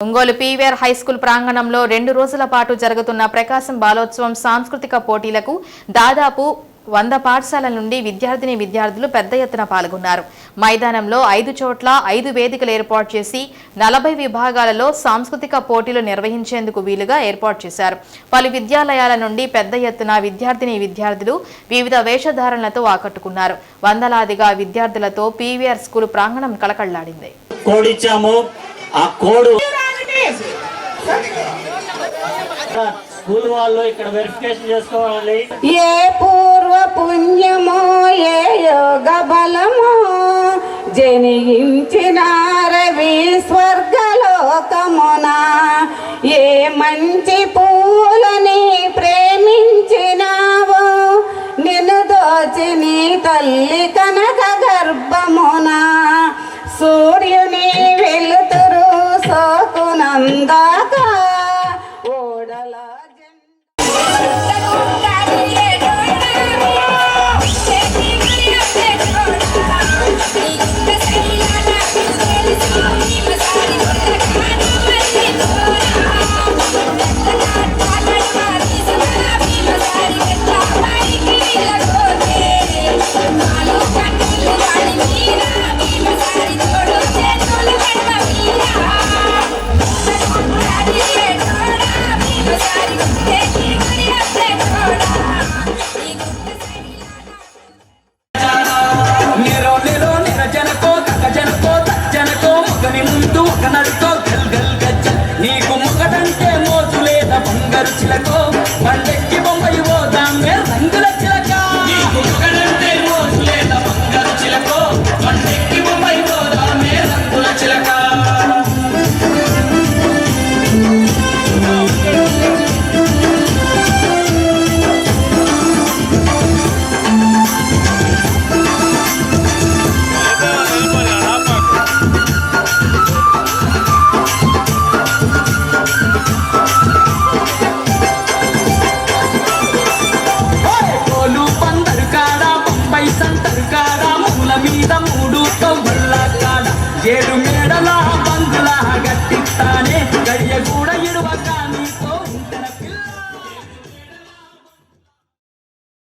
Ongole PVR high school ప్రాంగణంలో 2 రోజుల పాటు జరుగుతున్న ప్రకాశం బాలోత్సవం సాంస్కృతిక పోటీలకు దాదాపు 100 పాఠశాలల నుండి విద్యార్థులు పెద్ద ఎత్తున పాల్గొన్నారు. మైదానంలో 5 చోట్ల 5 వేదికలు ఏర్పాటు చేసి 40 విభాగాలలో సాంస్కృతిక పోటీలు నిర్వహించేందుకు వీలుగా ఏర్పాటు చేశారు. పలు విద్యాలయాల నుండి పెద్ద ఎత్తున విద్యార్థులు వివిధ వేషధారణలతో ఆకట్టుకున్నారు. వందలాదిగా విద్యార్థులతో పీవీఆర్ స్కూల్ ప్రాంగణం కళకళలాడింది. స్కూల్ వాళ్ళు ఇక్కడ వెరిఫికేషన్ చేసుకోవాలి. ఏ పూర్వ పుణ్యమో ఏ యోగ బలమో జనించిన రవి స్వర్గలోకమున ఏ మంచి పూలని ప్రేమించినావో నిన్ను దోచిని తల్లి కనక గర్భమున సూర్యుని వెలుతురు సోకునందాక ఓడల నీకు ముక్కటంటే మోజు లేదా బంగారు చిలకో పండెక్కి బొమ్మయి పోదామే రంగుల చిలక. నీకు ముక్కటంటే మోజు లేదా బంగారు చిలకో పండెక్కి బొమ్మయి పోదామే రంగుల చిలక. మీద 3 తొవ్వల కాడ 7 మేడల బంగులా